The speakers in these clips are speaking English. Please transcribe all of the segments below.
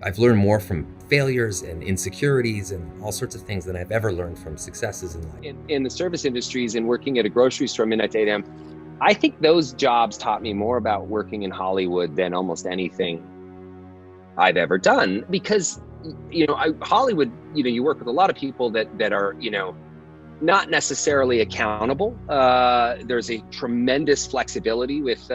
I've learned more from failures and insecurities and all sorts of things than I've ever learned from successes in life. In the service industries and working at a grocery store midnight to 8 a.m., I think those jobs taught me more about working in Hollywood than almost anything I've ever done, because Hollywood, you work with a lot of people that are, not necessarily accountable. There's a tremendous flexibility with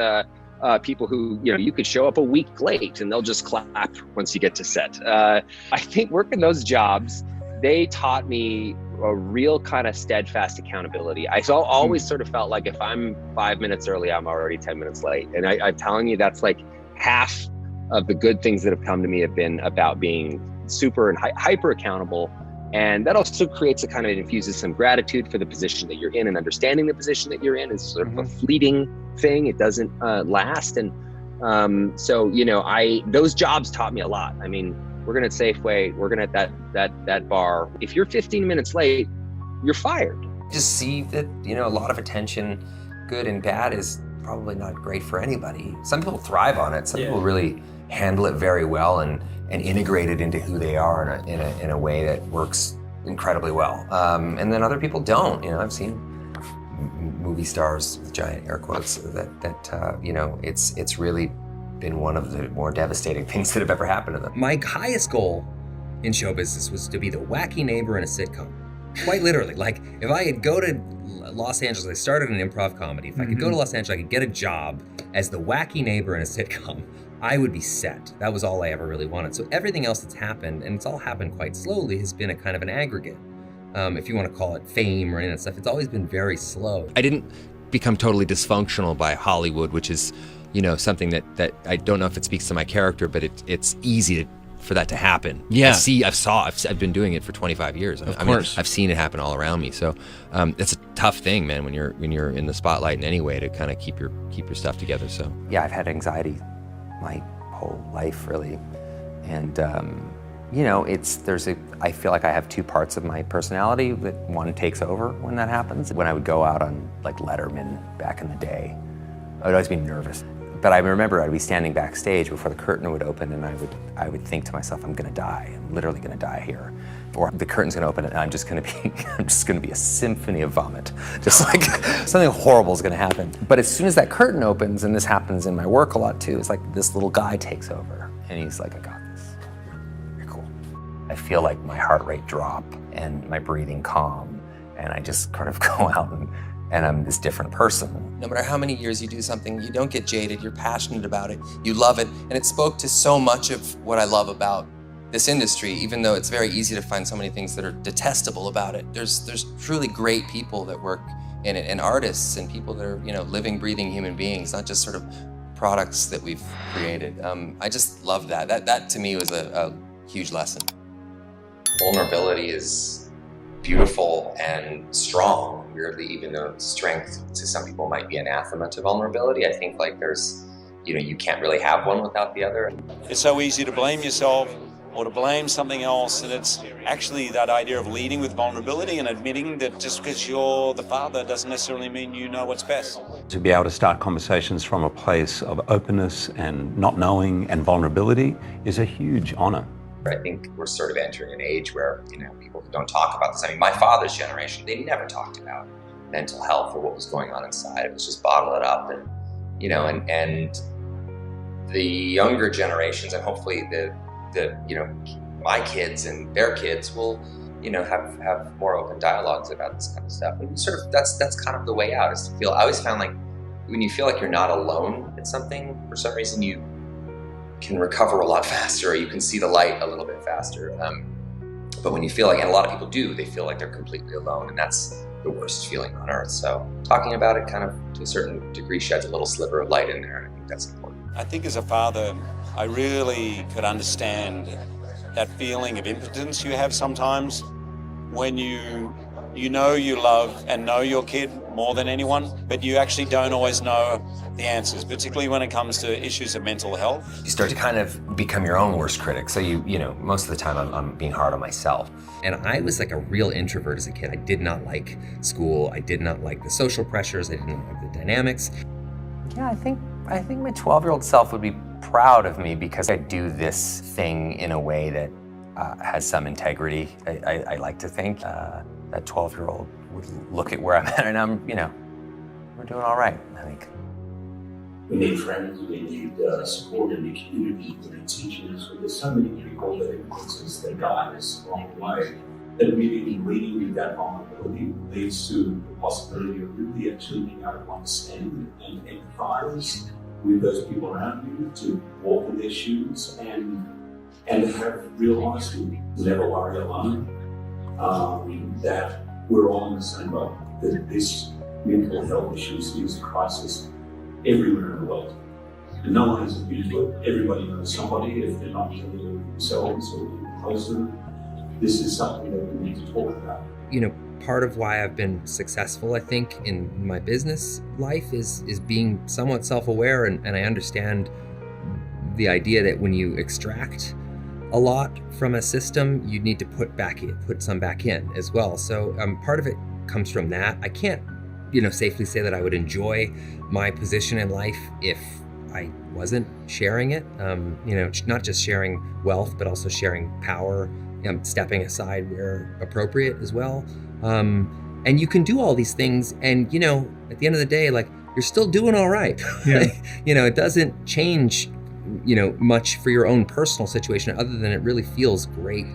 people who, you could show up a week late and they'll just clap once you get to set. I think working those jobs, they taught me a real kind of steadfast accountability. I always sort of felt like if I'm 5 minutes early, I'm already 10 minutes late. And I'm telling you, that's like half of the good things that have come to me have been about being super and hyper accountable. And that also creates it infuses some gratitude for the position that you're in, and understanding the position that you're in is sort of a fleeting thing. It doesn't last. And those jobs taught me a lot. I mean, we're gonna at Safeway, we're gonna at that bar. If you're 15 minutes late, you're fired. Just see that, a lot of attention, good and bad, is probably not great for anybody. Some people thrive on it. Some people really handle it very well and integrate it into who they are in a way that works incredibly well. And then other people don't. I've seen movie stars with giant air quotes that it's really been one of the more devastating things that have ever happened to them. My highest goal in show business was to be the wacky neighbor in a sitcom. Quite literally. Like, if I could go to Los Angeles, I started an improv comedy. If I could go to Los Angeles, I could get a job as the wacky neighbor in a sitcom, I would be set. That was all I ever really wanted. So everything else that's happened, and it's all happened quite slowly, has been a kind of an aggregate. If you want to call it fame or any of that stuff, it's always been very slow. I didn't become totally dysfunctional by Hollywood, which is, something that I don't know if it speaks to my character, but it's easy for that to happen. Yeah. I've been doing it for 25 years. Of course. I've seen it happen all around me. So it's a tough thing, man, when you're in the spotlight in any way, to kind of keep your stuff together. So Yeah, I've had anxiety my whole life, really. And I feel like I have two parts of my personality, that one takes over when that happens. When I would go out on like Letterman back in the day, I would always be nervous. But I remember I'd be standing backstage before the curtain would open, and I would think to myself, I'm gonna die. I'm literally gonna die here. Or the curtain's gonna open and I'm just gonna be a symphony of vomit. Just like something horrible is gonna happen. But as soon as that curtain opens, and this happens in my work a lot too, it's like this little guy takes over and he's like, I got this. You're cool. I feel like my heart rate drop and my breathing calm, and I just kind of go out and I'm this different person. No matter how many years you do something, you don't get jaded, you're passionate about it, you love it, and it spoke to so much of what I love about this industry, even though it's very easy to find so many things that are detestable about it. There's truly great people that work in it, and artists and people that are, living, breathing human beings, not just sort of products that we've created. I just love that. That to me was a huge lesson. Vulnerability is beautiful and strong. Weirdly, even though strength to some people might be anathema to vulnerability, I think like there's, you can't really have one without the other. It's so easy to blame yourself or to blame something else, and it's actually that idea of leading with vulnerability and admitting that just because you're the father doesn't necessarily mean you know what's best. To be able to start conversations from a place of openness and not knowing and vulnerability is a huge honor. I think we're sort of entering an age where, people don't talk about this. I mean, my father's generation, they never talked about mental health or what was going on inside. It was just bottle it up, and, and the younger generations, and hopefully my kids and their kids will, have more open dialogues about this kind of stuff. And that's kind of the way out, is to feel. I always found like when you feel like you're not alone in something, for some reason you can recover a lot faster, or you can see the light a little bit faster. But when you feel like, and a lot of people do, they feel like they're completely alone, and that's the worst feeling on earth. So talking about it kind of to a certain degree sheds a little sliver of light in there, and I think that's important. I think as a father, I really could understand that feeling of impotence you have sometimes when you know you love and know your kid more than anyone, but you actually don't always know the answers, particularly when it comes to issues of mental health. You start to kind of become your own worst critic. So most of the time I'm being hard on myself. And I was like a real introvert as a kid. I did not like school. I did not like the social pressures. I didn't like the dynamics. Yeah, I think my 12-year-old self would be proud of me because I do this thing in a way that has some integrity. I like to think that 12-year-old would look at where I'm at and we're doing all right, I think. We need friends, we need support in the community, we need teachers. There's so many people that influence us, that guide us along the way. That really leading with that vulnerability leads to the possibility of really actually being able to understand and empathize with those people around you, to walk in their shoes and have real honesty. Never worry alone. That we're all in the same boat. That this mental health issue is a crisis everywhere in the world. And no one has a view to it. Everybody knows somebody, if they're not dealing with it themselves or close to them. This is something that we need to talk about. Part of why I've been successful, I think, in my business life is being somewhat self-aware, and I understand the idea that when you extract a lot from a system, you need to put some back in as well. So part of it comes from that. I can't, safely say that I would enjoy my position in life if I wasn't sharing it. Not just sharing wealth, but also sharing power, stepping aside where appropriate as well. And you can do all these things, and at the end of the day, you're still doing all right. Yeah. It doesn't change much for your own personal situation, other than it really feels great